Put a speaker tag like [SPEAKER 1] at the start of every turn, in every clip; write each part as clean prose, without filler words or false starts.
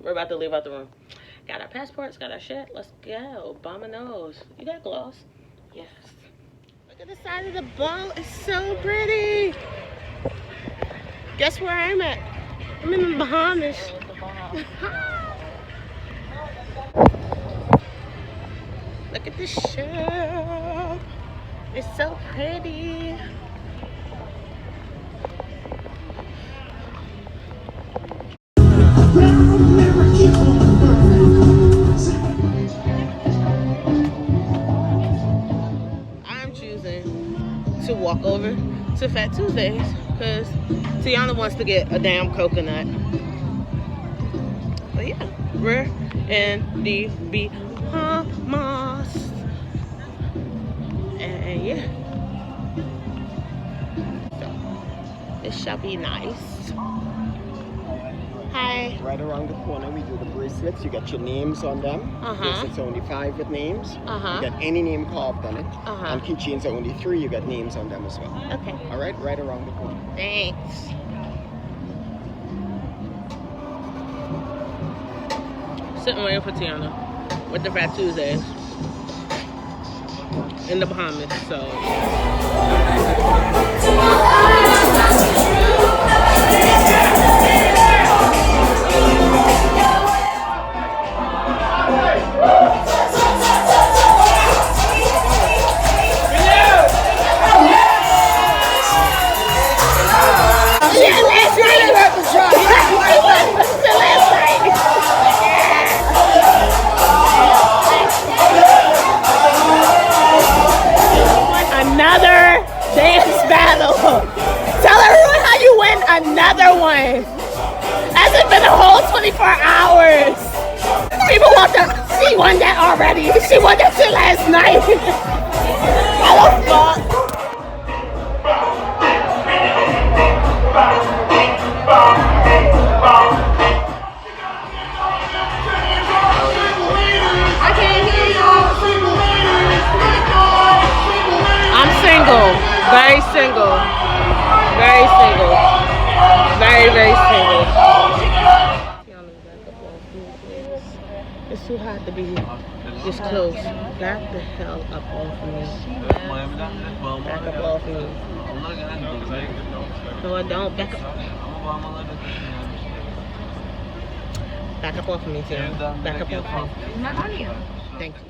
[SPEAKER 1] We're about to leave out the room. Got our passports, got our shit. Let's go. Bomber nose. You got gloss? Yes. Look at the side of the boat. It's so pretty. Guess where I'm at? I'm in the Bahamas. Look at the shell. It's so pretty. I'm choosing to walk over to Fat Tuesdays because Tiana wants to get a damn coconut. But yeah, we're in the Bahamas. And yeah. So, this shall be nice. Hi.
[SPEAKER 2] Right around the corner, we do the bracelets. You get your names on them. Bracelets are only 5 with names. You get any name carved on it. And keychains are only 3. You get names on them as well.
[SPEAKER 1] Okay.
[SPEAKER 2] All right, right around the corner.
[SPEAKER 1] Thanks. Sitting waiting for Tiana with the Fat Tuesdays in the Bahamas. So. Another dance battle. Tell everyone how you win another one. Hasn't been a whole 24 hours. People want to. She won that already. She won that shit last night. How the fuck? I can't hear y'all. I'm single. Very single. Very single. Very, very single. It's too hot to be this close. Back the hell up off of me. Back up off of me. No, I don't. Back up. Back up off of me, Tim. Back up off of me. Thank you.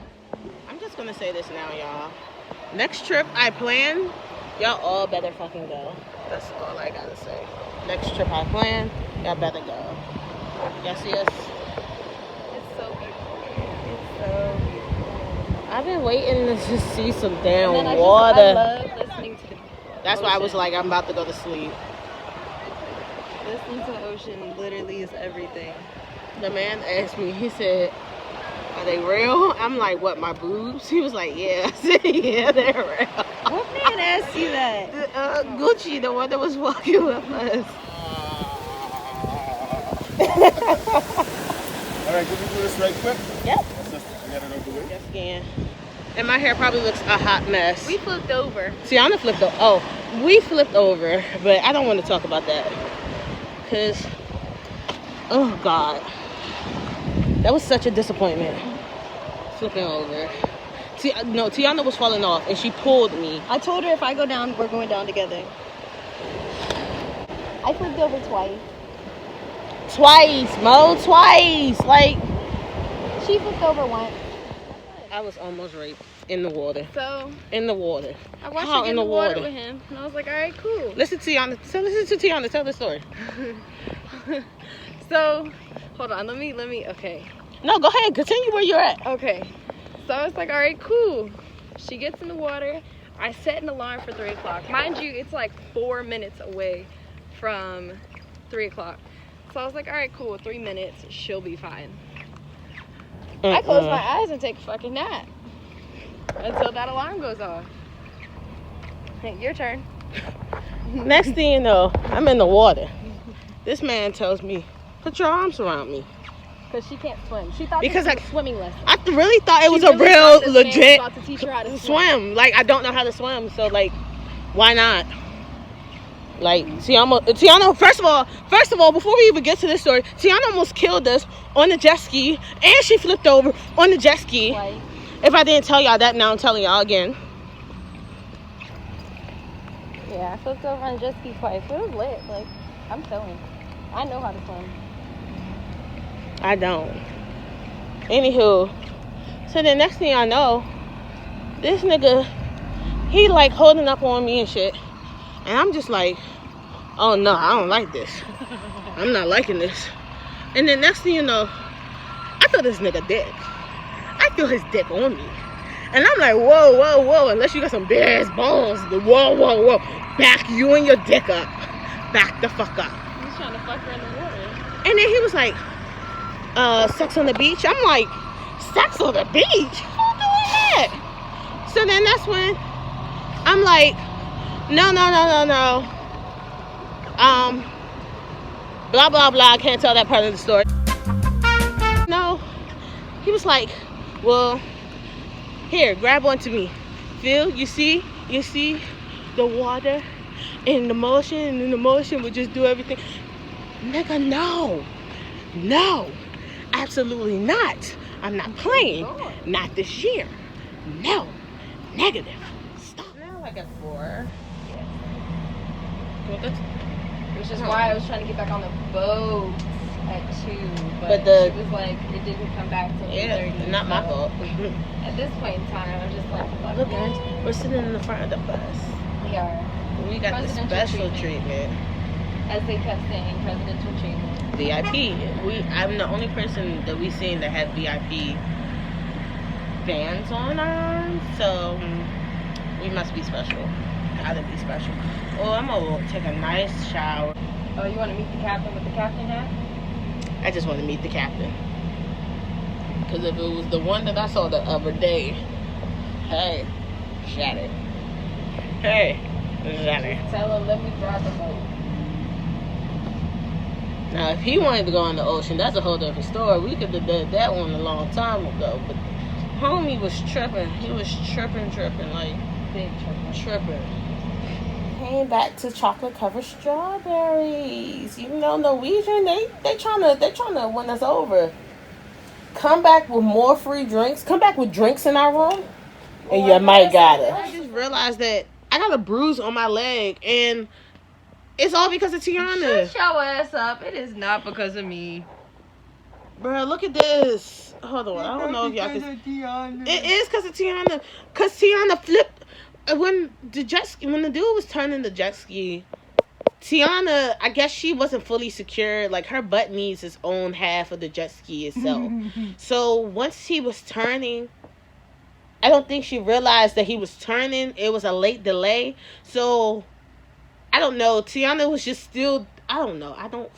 [SPEAKER 1] I'm just gonna say this now, y'all. Next trip I plan, y'all all better fucking go. That's all I gotta say. Next trip I plan, y'all better go. Y'all see us?
[SPEAKER 3] It's so beautiful. It's so beautiful.
[SPEAKER 1] I've been waiting to just see some damn
[SPEAKER 3] I
[SPEAKER 1] water.
[SPEAKER 3] love listening to the
[SPEAKER 1] That's
[SPEAKER 3] ocean.
[SPEAKER 1] why I was like, I'm about to go to sleep.
[SPEAKER 3] Listening to the ocean literally is everything.
[SPEAKER 1] The man asked me, he said, are they real? I'm like, what, my boobs? He was like, yeah. I said, yeah, they're real.
[SPEAKER 3] What man asked you that?
[SPEAKER 1] Gucci, the one that was walking with us.
[SPEAKER 2] All right, can we do this right quick?
[SPEAKER 1] Yep.
[SPEAKER 2] Let's just get it over with.
[SPEAKER 1] Yes, again. And my hair probably looks a hot mess.
[SPEAKER 3] We flipped over.
[SPEAKER 1] Tiana flipped over. Oh, we flipped over, but I don't want to talk about that. Because, oh, God. That was such a disappointment. Flipping over. No, Tiana was falling off, and she pulled me.
[SPEAKER 3] I told her if I go down, we're going down together. I flipped over twice.
[SPEAKER 1] Twice, Mo, twice. Like,
[SPEAKER 3] She flipped over once.
[SPEAKER 1] I was almost raped in the water.
[SPEAKER 3] So
[SPEAKER 1] In the water.
[SPEAKER 3] I watched
[SPEAKER 1] How
[SPEAKER 3] her get
[SPEAKER 1] in
[SPEAKER 3] in
[SPEAKER 1] the
[SPEAKER 3] the water
[SPEAKER 1] water?
[SPEAKER 3] with him, and I was like, all right, cool.
[SPEAKER 1] Listen to Tiana. Listen to Tiana. Tell the story.
[SPEAKER 3] So, hold on, let me, okay.
[SPEAKER 1] No, go ahead. Continue where you're at.
[SPEAKER 3] Okay. So I was like, all right, cool. She gets in the water. I set an alarm for 3 o'clock. Mind you, it's like 4 minutes away from 3 o'clock. So I was like, all right, cool. 3 minutes, she'll be fine. I close my eyes and take a fucking nap until that alarm goes off. Hey, your turn.
[SPEAKER 1] Next thing you know, I'm in the water. This man tells me, put your arms around me.
[SPEAKER 3] Because she can't swim. She thought
[SPEAKER 1] Because
[SPEAKER 3] this was a swimming lesson.
[SPEAKER 1] I really thought it was
[SPEAKER 3] She
[SPEAKER 1] a
[SPEAKER 3] really
[SPEAKER 1] real,
[SPEAKER 3] thought this man was
[SPEAKER 1] legit
[SPEAKER 3] about to teach her how to
[SPEAKER 1] swim. Like, I don't know how to swim, so, like, why not? Like, Tiana, first of all, before we even get to this story, Tiana almost killed us on the jet ski, and she flipped over on the jet ski.
[SPEAKER 3] Twice.
[SPEAKER 1] If I didn't tell y'all that, now I'm telling y'all again.
[SPEAKER 3] Yeah, I flipped over on jet ski twice. It was lit. Like, I'm telling you. I know how to swim.
[SPEAKER 1] I don't. Anywho, so the next thing I know, this nigga, he like holding up on me and shit. And I'm just like, oh no, I don't like this. I'm not liking this. And then next thing you know, I feel this nigga dick. I feel his dick on me. And I'm like, whoa, whoa, whoa. Unless you got some big ass balls. Whoa, whoa, whoa. Back you and your dick up. Back the fuck up.
[SPEAKER 3] He's trying to fuck her in the water.
[SPEAKER 1] And then he was like, sex on the beach. I'm like, sex on the beach? Who doing that? So then that's when I'm like, no. Blah, blah, blah. I can't tell that part of the story. No. He was like, well, here, grab onto me. Phil, you see the water and the motion, and the motion would just do everything. Nigga, no. No. Absolutely not. I'm not playing. Not this year. No. Negative. Stop. Now I got 4.
[SPEAKER 3] Which is why I was trying to get back on the boat at 2. But she was like, it didn't come back till 8:30.
[SPEAKER 1] Not my fault.
[SPEAKER 3] At this point in time, I'm just like,
[SPEAKER 1] look guys, we're sitting in the front of the bus.
[SPEAKER 3] We are.
[SPEAKER 1] We got the special treatment.
[SPEAKER 3] As they kept saying, presidential treatment.
[SPEAKER 1] VIP. I'm the only person that we've seen that has VIP bands on our arms, so we must be special. Gotta be special. Oh, I'm gonna take a nice shower.
[SPEAKER 3] Oh, you want to meet the captain with the captain hat?
[SPEAKER 1] I just want to meet the captain. Because if it was the one that I saw the other day, hey, shut it. Hey, shut it.
[SPEAKER 3] Tell him, let me drive the boat.
[SPEAKER 1] Now, if he wanted to go in the ocean, that's a whole different story. We could have done that one a long time ago. But homie was tripping. He was tripping, like
[SPEAKER 3] big
[SPEAKER 1] tripping. Came back to chocolate covered strawberries. You know, Norwegian, they trying to win us over. Come back with more free drinks. Come back with drinks in our room, and you might got it. I just realized that I got a bruise on my leg, and it's all because of Tiana.
[SPEAKER 3] Shut your ass up. It is not because of me.
[SPEAKER 1] Bro, look at this. Hold on. I don't know if y'all can. It is because of Tiana. Because Tiana flipped. When the dude was turning the jet ski, Tiana, I guess she wasn't fully secured. Like, her butt needs its own half of the jet ski itself. So once he was turning, I don't think she realized that he was turning. It was a late delay. So I don't know. Tiana was just still, I don't know. I don't.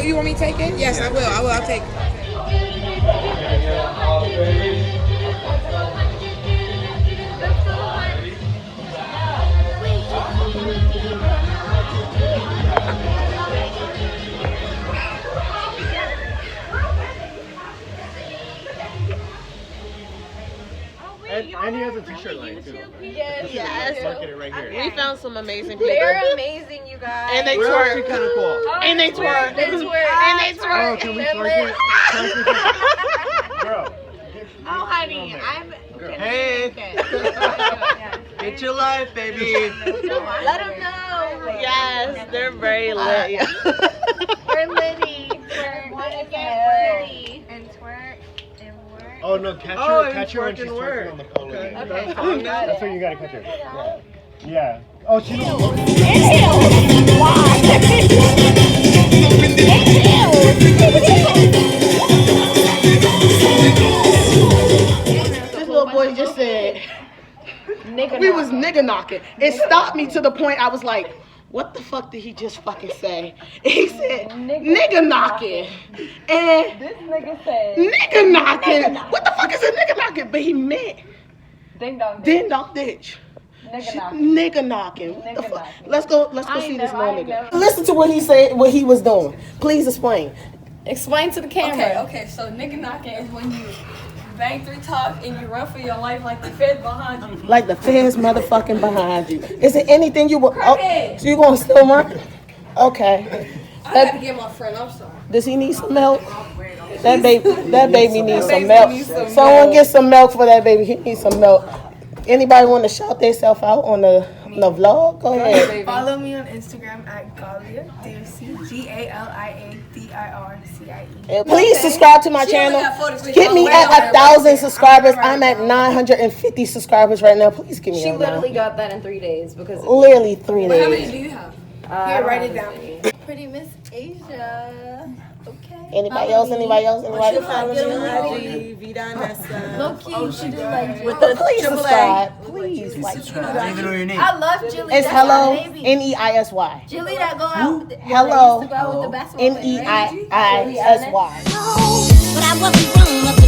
[SPEAKER 4] You want me to take it? Yes, I will. I'll take it.
[SPEAKER 2] And he has a t-shirt line too.
[SPEAKER 1] Yes.
[SPEAKER 2] Look at it right here.
[SPEAKER 1] We found some amazing people.
[SPEAKER 3] They're amazing, you guys.
[SPEAKER 1] And they
[SPEAKER 2] We're
[SPEAKER 1] twerk.
[SPEAKER 2] actually kind of cool.
[SPEAKER 1] And they twerk.
[SPEAKER 3] They twerk.
[SPEAKER 1] And they twerk.
[SPEAKER 2] Oh, can we twerk it? Girl.
[SPEAKER 1] Oh, honey, I'm.
[SPEAKER 2] Hey. Get your life, baby.
[SPEAKER 3] Let them know.
[SPEAKER 1] Yes, they're very lit.
[SPEAKER 3] We're litty. Twerk. Wanna get litty. And twerk. And work.
[SPEAKER 2] Oh no, catch her when she's twerking on the pole.
[SPEAKER 3] Okay.
[SPEAKER 2] That's what you gotta catch her. Yeah. Oh, she knows.
[SPEAKER 1] This little boy just said, we was nigga knocking. It stopped me to the point I was like, what the fuck did he just fucking say? And he said, nigga knocking. And
[SPEAKER 3] This nigga said,
[SPEAKER 1] nigga knocking. What the fuck is a nigga knocking? But he meant
[SPEAKER 3] ding dong.
[SPEAKER 1] ding dong ditch.
[SPEAKER 3] Nigga knocking.
[SPEAKER 1] Nigga knocking. What the
[SPEAKER 3] Nigga
[SPEAKER 1] fuck?
[SPEAKER 3] knocking.
[SPEAKER 1] Let's go see this
[SPEAKER 3] I
[SPEAKER 1] little
[SPEAKER 3] ain't
[SPEAKER 1] nigga.
[SPEAKER 3] never-
[SPEAKER 1] Listen to what he said, what he was doing. Please explain.
[SPEAKER 3] Explain to the camera.
[SPEAKER 4] Okay, so nigga knocking is when you
[SPEAKER 3] bang 3 talk and you run for your life like the feds behind you.
[SPEAKER 1] Like the feds motherfucking behind you. Is it anything you want? Oh, so you gonna still run? Okay.
[SPEAKER 3] I gotta get my friend, I'm sorry.
[SPEAKER 1] Does he need some milk? That baby needs some milk. Someone get some milk for that baby. He needs some milk. Anybody want to shout themselves out on the vlog? Go ahead.
[SPEAKER 5] Follow me on Instagram at Galia Dircie, GALIADIRCIE.
[SPEAKER 1] Please subscribe to my channel. Get me at 1,000 subscribers. I'm at 950 subscribers right now. Please give me
[SPEAKER 3] She
[SPEAKER 1] a
[SPEAKER 3] literally got that in 3 days because
[SPEAKER 1] literally 3 days.
[SPEAKER 5] How many do you have?
[SPEAKER 3] Here,
[SPEAKER 5] write it down. Pretty Miss Asia. Okay.
[SPEAKER 1] Anybody else?
[SPEAKER 5] Low key, she do like
[SPEAKER 1] Please subscribe. Please like.
[SPEAKER 5] I love Jilly.
[SPEAKER 1] It's Hello Neisy.
[SPEAKER 5] Jilly that go out.
[SPEAKER 1] Hello
[SPEAKER 5] With the basketball player, right?
[SPEAKER 1] Neisy.
[SPEAKER 6] But I wasn't wrong.